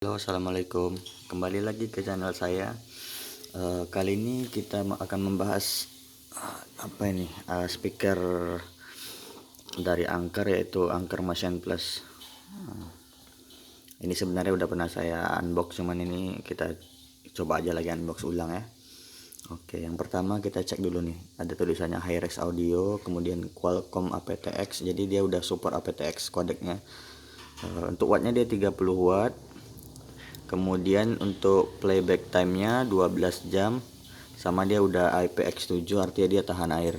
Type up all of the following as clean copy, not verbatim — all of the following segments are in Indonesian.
Halo, assalamualaikum. Kembali lagi ke channel saya. Kali ini kita akan membahas apa ini? Speaker dari Anker, yaitu Anker Motion Plus. Ini sebenarnya udah pernah saya unbox, cuman ini kita coba aja lagi unbox ulang ya. Oke, yang pertama kita cek dulu nih. Ada tulisannya HiRes Audio, kemudian Qualcomm aptX. Jadi dia udah support aptX kodeknya. Untuk wattnya dia 30 watt. Kemudian untuk playback time-nya 12 jam, sama dia udah IPX7, artinya dia tahan air.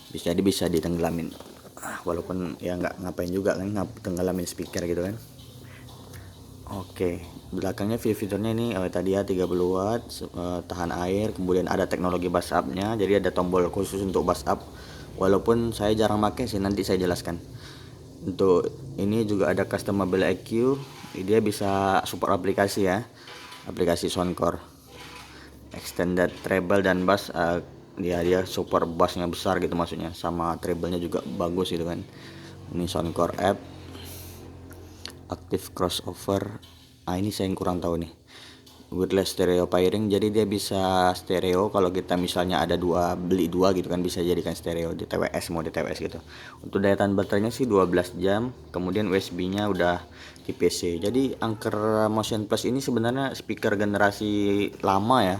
Jadi bisa ditenggelamin. Walaupun ya nggak ngapain juga kan, tenggelamin speaker gitu kan. Oke, belakangnya fiturnya ini tadi ya 30 watt, tahan air, kemudian ada teknologi bus up-nya, jadi ada tombol khusus untuk bus up. Walaupun saya jarang pakai sih, nanti saya jelaskan. Untuk ini juga ada customable EQ, dia bisa support aplikasi ya, aplikasi Soundcore, extended treble dan bass. Dia support bassnya besar gitu maksudnya, sama treble-nya juga bagus gitu kan. Ini Soundcore app, active crossover. Ini saya yang kurang tahu nih. Wireless stereo pairing, jadi dia bisa stereo kalau kita misalnya ada beli dua gitu kan, bisa jadikan stereo di TWS, mau di TWS gitu. Untuk daya tahan baterainya sih 12 jam, kemudian USB-nya udah Type C. Jadi Anker Motion Plus ini sebenarnya speaker generasi lama ya,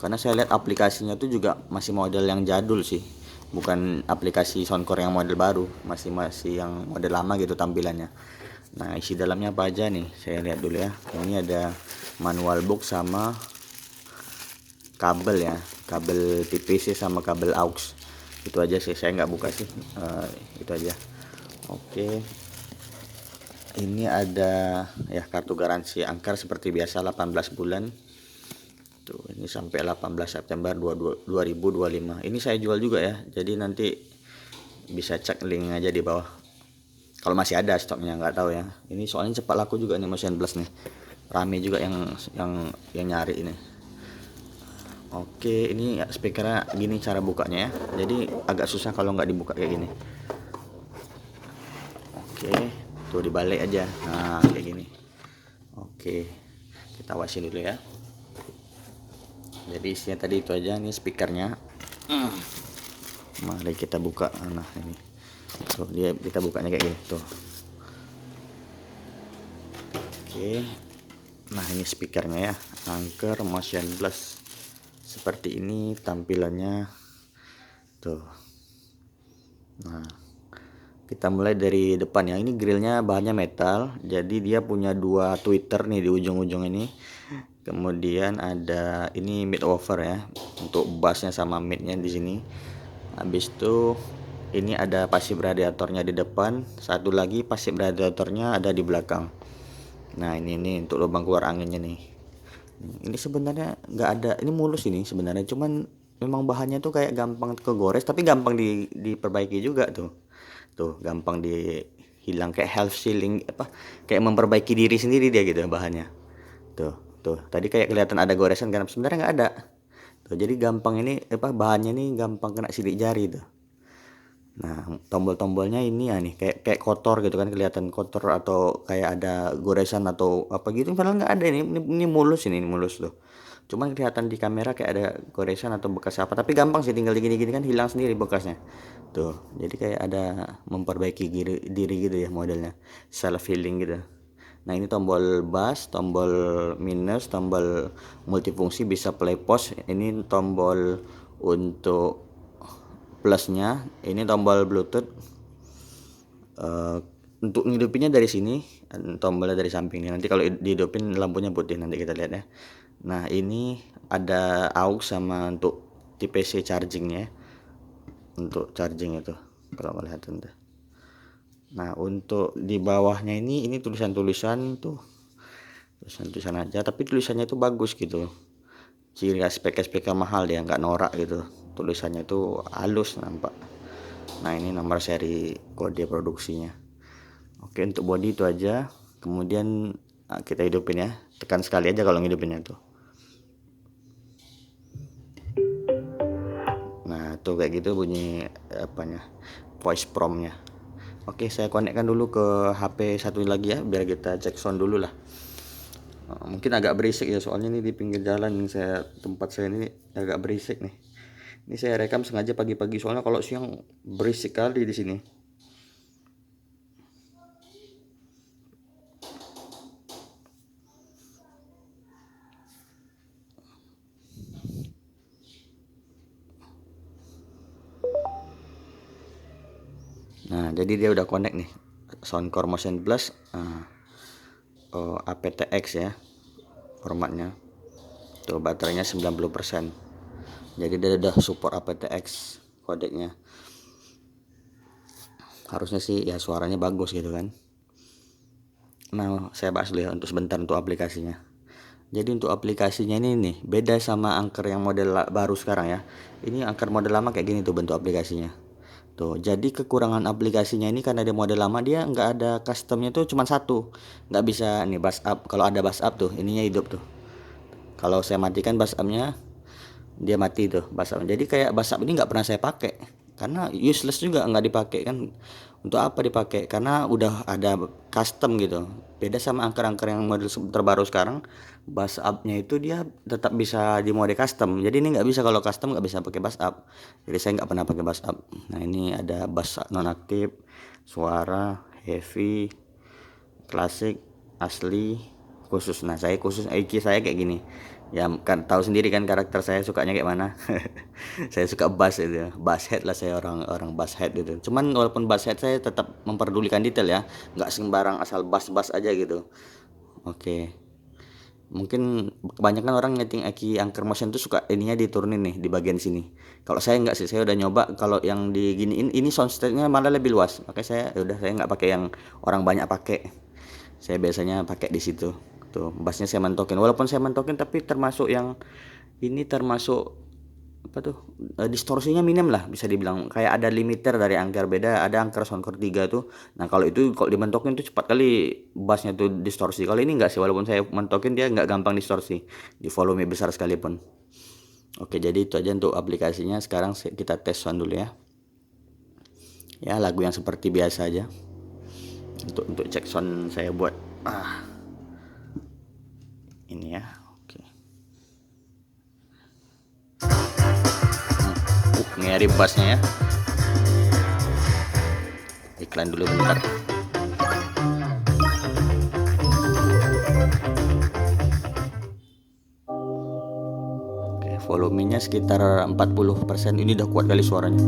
karena saya lihat aplikasinya tuh juga masih model yang jadul sih, bukan aplikasi Soundcore yang model baru, masih yang model lama gitu tampilannya. Nah, isi dalamnya apa aja nih, saya lihat dulu ya. Ini ada manual box sama kabel ya, kabel Type C sama kabel aux. Itu aja sih, saya nggak buka sih. Itu aja. Oke, ini ada ya kartu garansi Anker seperti biasa 18 bulan. Tuh, ini sampai 18 September 2025. Ini saya jual juga ya, jadi nanti bisa cek link aja di bawah. Kalau masih ada stoknya, nggak tahu ya. Ini soalnya cepat laku juga nih Motion Plus nih. Rame juga yang nyari ini. Oke, ini speakernya gini cara bukanya ya. Jadi agak susah kalau nggak dibuka kayak gini. Oke, tuh dibalik aja. Nah, kayak gini. Oke, kita awasin dulu ya. Jadi isinya tadi itu aja, nih speakernya. Mari kita buka. Nah, ini. Tuh, kita bukanya kayak gini tuh. Oke. Nah, ini speakernya ya, Anker Motion Plus. Seperti ini tampilannya tuh. Nah, kita mulai dari depan ya. Ini grillnya bahannya metal, jadi dia punya dua tweeter nih di ujung-ujung ini. Kemudian ada ini mid woofer ya, untuk bassnya sama midnya di sini. Habis itu ini ada pasif radiatornya di depan, satu lagi pasif radiatornya ada di belakang. Nah, ini untuk lubang keluar anginnya nih. Ini sebenarnya nggak ada, ini mulus ini sebenarnya, cuman memang bahannya tuh kayak gampang kegores, tapi gampang diperbaiki juga tuh gampang dihilang, kayak health sealing apa, kayak memperbaiki diri sendiri dia gitu bahannya. Tuh tadi kayak kelihatan ada goresan kan, sebenarnya nggak ada tuh. Jadi gampang ini apa, bahannya nih gampang kena sidik jari tuh. Nah, tombol-tombolnya ini ya nih kayak kotor gitu kan, kelihatan kotor atau kayak ada goresan atau apa gitu, padahal nggak ada. Ini mulus, ini mulus tuh. Cuman kelihatan di kamera kayak ada goresan atau bekas apa, tapi gampang sih, tinggal digini-gini kan hilang sendiri bekasnya. Tuh, jadi kayak ada memperbaiki diri gitu ya modelnya, self healing gitu. Nah, ini tombol bass, tombol minus, tombol multifungsi bisa play pause. Ini tombol untuk plusnya, ini tombol bluetooth. Untuk ngidupinnya dari sini, tombolnya dari samping nih. Nanti kalau dihidupin lampunya putih, nanti kita lihat ya. Nah, ini ada aux sama untuk Type C chargingnya, untuk charging itu kalau melihat tuh. Nah, untuk di bawahnya ini tulisan-tulisan tuh, tulisan-tulisan aja, tapi tulisannya itu bagus gitu. Ciri khas speaker mahal, dia nggak norak gitu, tulisannya itu halus nampak. Nah, ini nomor seri kode produksinya. Oke, untuk body itu aja. Kemudian kita hidupin ya, tekan sekali aja kalau ngidupinnya tuh. Nah, tuh kayak gitu bunyi apanya, voice prompt-nya. Oke, saya konekkan dulu ke HP satu lagi ya, biar kita cek sound dulu lah. mungkin agak berisik ya, soalnya ini di pinggir jalan nih, tempat saya ini agak berisik nih. Ini saya rekam sengaja pagi-pagi, soalnya kalau siang berisik kali di sini. Nah, jadi dia udah connect nih, Soundcore Motion Plus, aptX ya formatnya. Tuh baterainya 90%. Jadi dia udah support aptX kodeknya. Harusnya sih ya suaranya bagus gitu kan. Nah, saya bahas dulu ya untuk sebentar untuk aplikasinya. Jadi untuk aplikasinya ini nih beda sama Anchor yang model baru sekarang ya. Ini Anchor model lama kayak gini tuh bentuk aplikasinya. Tuh, jadi kekurangan aplikasinya ini karena dia model lama, dia nggak ada customnya tuh cuma satu. Nggak bisa nih bass up. Kalau ada bass up tuh ininya hidup tuh. Kalau saya matikan bass up-nya, dia mati tuh bass up. Jadi kayak bass up ini nggak pernah saya pakai karena useless juga, nggak dipakai kan. Untuk apa dipakai? Karena udah ada custom gitu. Beda sama angker-angker yang model terbaru sekarang, bass up-nya itu dia tetap bisa di mode custom. Jadi ini nggak bisa, kalau custom nggak bisa pakai bass up. Jadi saya nggak pernah pakai bass up. Nah, ini ada bass nonaktif, suara, heavy, klasik, asli, khusus. Nah, saya khusus IQ saya kayak gini. Ya kan tahu sendiri kan karakter saya sukanya kayak mana. Saya suka bass itu, bass head lah, saya orang bass head gitu. Cuman walaupun bass head saya tetap memperdulikan detail ya, nggak sembarang asal bass aja gitu. Oke. Mungkin kebanyakan orang nyeting Aki Anchor Motion tuh suka ininya diturunin nih di bagian sini. Kalau saya nggak sih, saya udah nyoba kalau yang diginiin ini soundstage-nya malah lebih luas. Makanya saya nggak pakai yang orang banyak pakai. Saya biasanya pakai di situ. Tuh, bassnya saya mentokin. Walaupun saya mentokin tapi termasuk yang ini termasuk apa tuh? Distorsinya minim lah bisa dibilang. Kayak ada limiter dari Anchor, beda ada Anchor Soundcore 3 tuh. Nah, kalau itu kalau dimentokin tuh cepat kali bassnya tuh distorsi. Kalau ini enggak sih, walaupun saya mentokin dia enggak gampang distorsi di volume besar sekalipun. Oke, jadi itu aja untuk aplikasinya. Sekarang kita tes sound dulu ya. Ya, lagu yang seperti biasa aja. Untuk cek sound saya buat ini ya. Oke. Ngeri bassnya ya. Iklan dulu bentar. Oke, volumenya sekitar 40%. Ini udah kuat kali suaranya.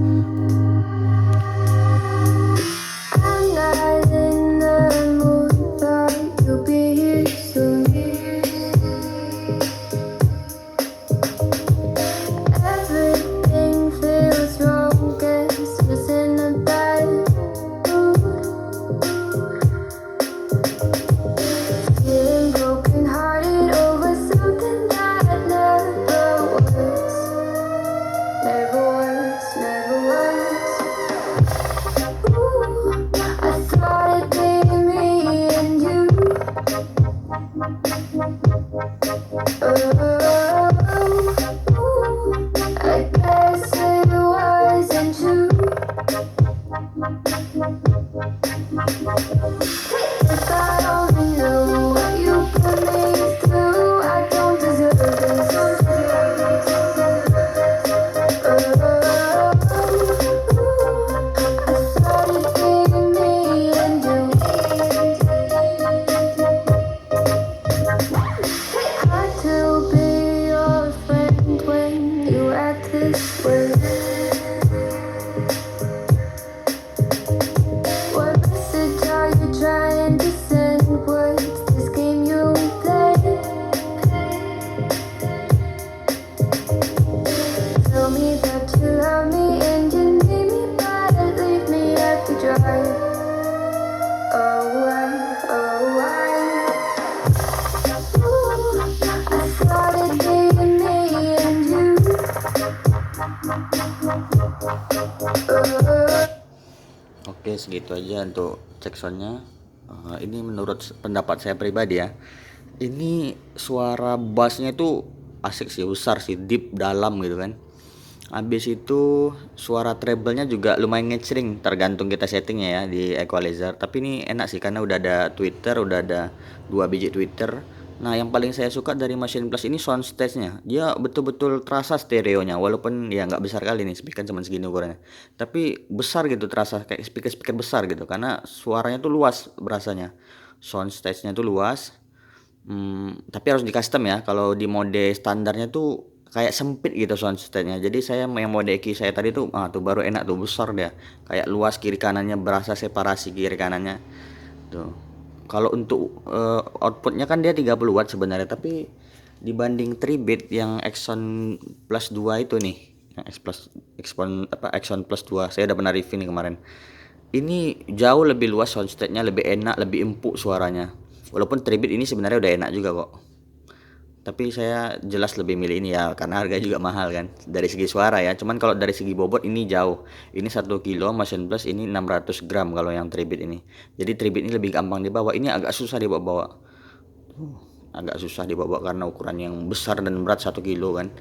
Oke, segitu aja untuk cek soundnya. Ini menurut pendapat saya pribadi ya, ini suara bassnya itu asik sih, besar sih, deep, dalam gitu kan. Habis itu suara treble-nya juga lumayan ngecering, tergantung kita settingnya ya di equalizer. Tapi ini enak sih karena udah ada tweeter, udah ada 2 biji tweeter, Nah, yang paling saya suka dari Motion Plus ini sound stage-nya. Dia betul-betul terasa stereonya, walaupun ya nggak besar kali nih, speaker cuma segini ukurannya. Tapi besar gitu, terasa kayak speaker-speaker besar gitu, karena suaranya tuh luas berasanya. Sound stage-nya tuh luas. Tapi harus di custom ya. Kalau di mode standarnya tuh kayak sempit gitu sound stage-nya. Jadi saya yang mode EQ saya tadi tuh, tuh baru enak tuh, besar dia. Kayak luas kiri kanannya, berasa separasi kiri kanannya. Tuh. Kalau untuk outputnya kan dia 30 watt sebenarnya, tapi dibanding 3-bit yang Exxon Plus 2 itu nih, yang Exxon Plus 2, saya udah pernah review nih kemarin. Ini jauh lebih luas soundstage-nya, lebih enak, lebih empuk suaranya. Walaupun 3-bit ini sebenarnya udah enak juga kok. Tapi saya jelas lebih milih ini ya, karena harga juga mahal kan dari segi suara ya. Cuman kalau dari segi bobot ini jauh. Ini 1 kilo Motion Plus, ini 600 gram kalau yang 3-bit ini. Jadi 3-bit ini lebih gampang dibawa. Ini agak susah dibawa-bawa. Agak susah dibawa karena ukuran yang besar dan berat 1 kilo kan.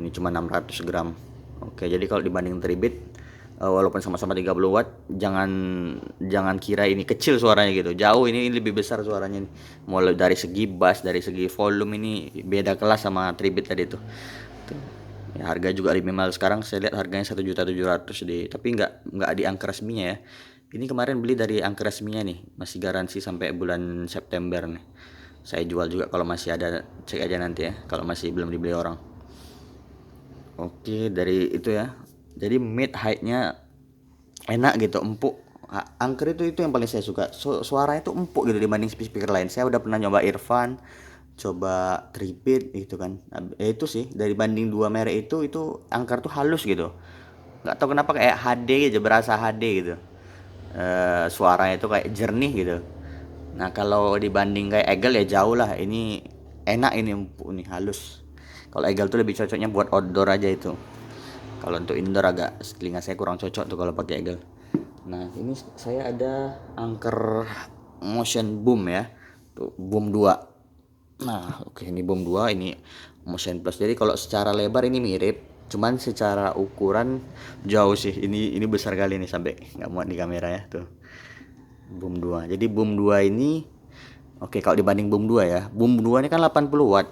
Ini cuma 600 gram. Oke, jadi kalau dibanding 3-bit, walaupun sama-sama 30 watt, jangan jangan kira ini kecil suaranya gitu. Jauh ini lebih besar suaranya nih. Mulai dari segi bass, dari segi volume ini beda kelas sama 3-bit tadi tuh. Tuh. Ya, harga juga lebih mahal sekarang. Saya lihat harganya 1.700.000 di, tapi nggak di angka resminya ya. Ini kemarin beli dari angka resminya nih, masih garansi sampai bulan September nih. Saya jual juga kalau masih ada, cek aja nanti ya kalau masih belum dibeli orang. Oke, dari itu ya. Jadi mid height-nya enak gitu, empuk. Angker itu yang paling saya suka. Suaranya tuh empuk gitu dibanding speaker lain. Saya udah pernah nyoba Irfan, coba Tribit gitu kan. Itu sih dari banding dua merek itu angker tuh halus gitu. Nggak tahu kenapa kayak HD gitu, berasa HD gitu. Suaranya itu kayak jernih gitu. Nah, kalau dibanding kayak Eagle ya jauh lah. Ini enak, ini empuk nih, halus. Kalau Eagle tuh lebih cocoknya buat outdoor aja itu. Kalau untuk indoor agak telinga saya kurang cocok tuh kalau pakai Eagle. Nah, ini saya ada Anker Motion Boom ya. Tuh, Boom 2. Nah, oke, ini Boom 2, ini Motion Plus. Jadi kalau secara lebar ini mirip, cuman secara ukuran jauh sih. Ini besar kali nih sampai nggak muat di kamera ya tuh. Boom 2. Jadi Boom 2 ini oke, kalau dibanding Boom 2 ya. Boom 2 ini kan 80 watt.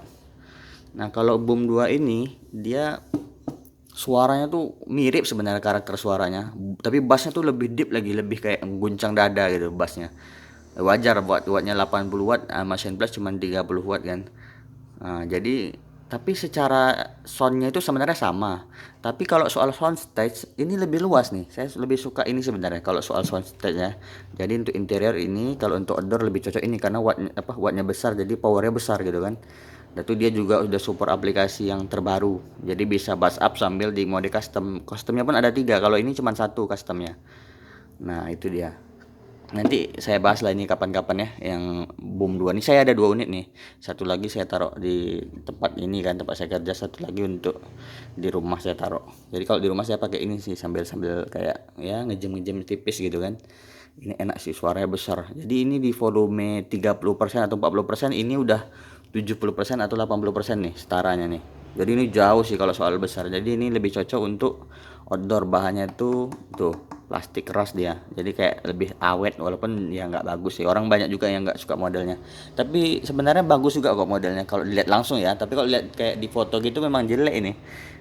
Nah, kalau Boom 2 ini dia suaranya tuh mirip sebenarnya karakter suaranya, tapi bassnya tuh lebih deep lagi, lebih kayak guncang dada gitu bassnya. Wajar buat wattnya 80 watt, Motion Plus cuma 30 watt kan. Nah, jadi tapi secara soundnya itu sebenarnya sama. Tapi kalau soal sound stage ini lebih luas nih. Saya lebih suka ini sebenarnya kalau soal sound stage ya. Jadi untuk interior ini, kalau untuk outdoor lebih cocok ini karena wattnya besar, jadi powernya besar gitu kan. Dan itu dia juga udah support aplikasi yang terbaru. Jadi bisa bass up sambil di mode custom. Customnya pun ada 3. Kalau ini cuma 1 customnya. Nah, itu dia. Nanti saya bahas lah ini kapan-kapan ya, yang Boom 2 ini saya ada 2 unit nih. Satu lagi saya taruh di tempat ini kan, tempat saya kerja, satu lagi untuk di rumah saya taruh. Jadi kalau di rumah saya pakai ini sih sambil kayak ya ngejem tipis gitu kan. Ini enak sih, suaranya besar. Jadi ini di volume 30% atau 40%, ini udah 70% atau 80% nih setaranya nih. Jadi ini jauh sih kalau soal besar. Jadi ini lebih cocok untuk outdoor. Bahannya tuh plastik keras dia, jadi kayak lebih awet, walaupun ya nggak bagus sih, orang banyak juga yang nggak suka modelnya, tapi sebenarnya bagus juga kok modelnya kalau dilihat langsung ya. Tapi kalau lihat kayak di foto gitu memang jelek ini,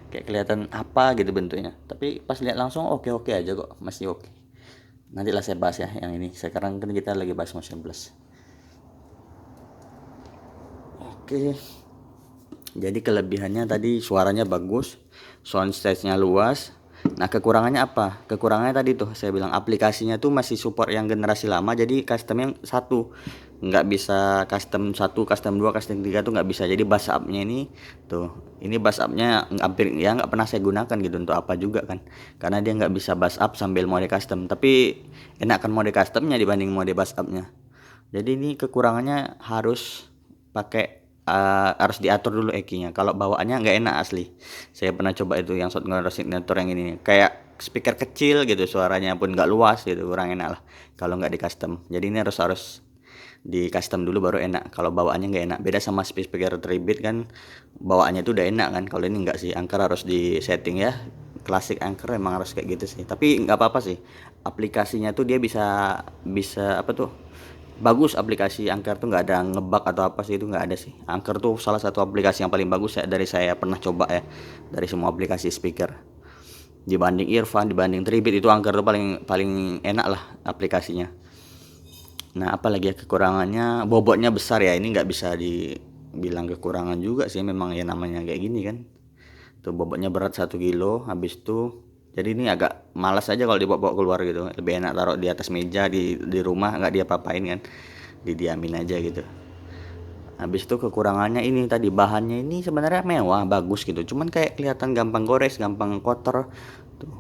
kayak kelihatan apa gitu bentuknya, tapi pas lihat langsung oke aja kok, masih oke. Nantilah saya bahas ya yang ini, sekarang kan kita lagi bahas Motion Plus. Oke, jadi kelebihannya tadi suaranya bagus, sound stage-nya luas. Nah, kekurangannya apa? Kekurangannya tadi tuh saya bilang aplikasinya tuh masih support yang generasi lama, jadi customnya satu. Nggak bisa custom 1, custom 2, custom 3 tuh nggak bisa. Jadi bass up-nya ini tuh, ini bass up-nya hampir ya nggak pernah saya gunakan gitu untuk apa juga kan. Karena dia nggak bisa bass up sambil mode custom. Tapi enakan mode customnya dibanding mode bass up-nya. Jadi ini kekurangannya harus diatur dulu EQ-nya. Kalau bawaannya nggak enak asli. Saya pernah coba itu yang Soundgarden Signature yang ini. Kayak speaker kecil gitu, suaranya pun nggak luas gitu, kurang enak lah kalau nggak di custom. Jadi ini harus di custom dulu baru enak. Kalau bawaannya nggak enak. Beda sama speaker 3-bit kan, bawaannya itu udah enak kan. Kalau ini nggak sih. Anchor harus di setting ya. Klasik Anchor emang harus kayak gitu sih. Tapi nggak apa-apa sih. Aplikasinya tuh dia bisa apa tuh? Bagus aplikasi Anchor tuh, nggak ada ngebug atau apa sih, itu nggak ada sih. Anchor tuh salah satu aplikasi yang paling bagus ya dari saya pernah coba ya, dari semua aplikasi speaker. Dibanding Earphone, dibanding Tribit, itu Anchor tuh paling paling enak lah aplikasinya. Nah, apalagi ya kekurangannya, bobotnya besar ya, ini nggak bisa dibilang kekurangan juga sih, memang ya namanya kayak gini kan. Tuh bobotnya berat 1 kilo, habis itu jadi ini agak malas aja kalau dibawa keluar gitu. Lebih enak taruh di atas meja di rumah, nggak dia apain kan, didiamin aja gitu. Habis itu kekurangannya ini tadi, bahannya ini sebenarnya mewah, bagus gitu, cuman kayak kelihatan gampang gores, gampang kotor tuh.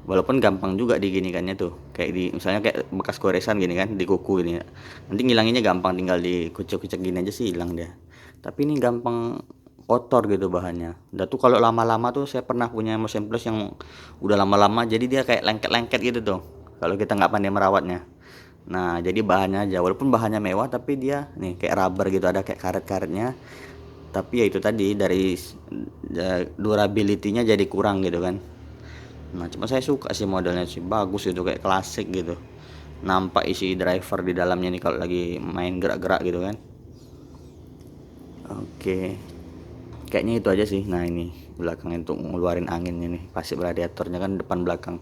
Walaupun gampang juga diginikannya tuh, kayak di misalnya kayak bekas goresan gini kan, di kuku ini nanti ngilanginnya gampang, tinggal dikucek-kucek gini aja sih hilang dia. Tapi ini gampang kotor gitu bahannya. Udah tuh kalau lama-lama tuh, saya pernah punya motion plus yang udah lama-lama jadi dia kayak lengket-lengket gitu tuh kalau kita nggak pandai merawatnya. Nah, jadi bahannya aja, walaupun bahannya mewah tapi dia nih kayak rubber gitu, ada kayak karet-karetnya. Tapi ya itu tadi, dari durability-nya jadi kurang gitu kan. Nah, cuma saya suka sih modelnya sih, bagus gitu, kayak klasik gitu. Nampak isi driver di dalamnya nih kalau lagi main gerak-gerak gitu kan. Oke, kayaknya itu aja sih. Nah, ini belakangnya untuk ngeluarin anginnya nih, pasif radiatornya kan depan belakang.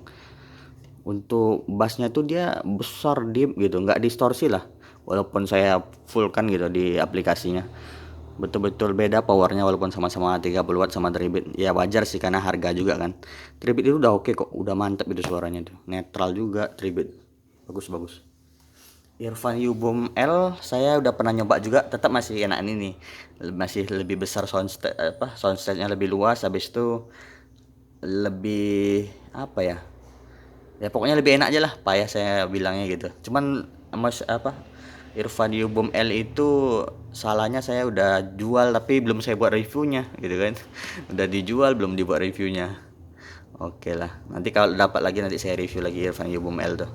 Untuk bassnya tuh dia besar, deep gitu, nggak distorsi lah, walaupun saya full kan gitu di aplikasinya. Betul-betul beda powernya, walaupun sama-sama 30 watt sama Tribit. Ya wajar sih karena harga juga kan. Tribit itu udah oke kok, udah mantep itu suaranya tuh, netral juga Tribit, bagus-bagus. Earphone Uboom L saya udah pernah nyoba juga, tetap masih enak ini nih, masih lebih besar soundstage-nya lebih luas, habis itu lebih apa ya, ya pokoknya lebih enak aja lah, payah saya bilangnya gitu. Cuman Irfan Boom L itu salahnya, saya udah jual tapi belum saya buat reviewnya gitu kan. Udah dijual belum dibuat reviewnya. Oke lah, nanti kalau dapat lagi nanti saya review lagi Irfan Boom L tuh.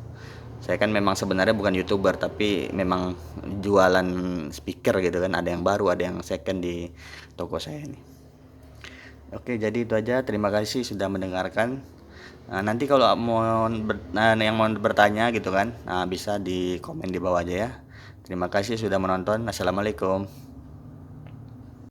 Saya kan memang sebenarnya bukan YouTuber, tapi memang jualan speaker gitu kan, ada yang baru ada yang second di toko saya ini. Oke, jadi itu aja. Terima kasih sudah mendengarkan. Nah, nanti kalau yang mau bertanya gitu kan, nah bisa di komen di bawah aja ya. Terima kasih sudah menonton. Assalamualaikum.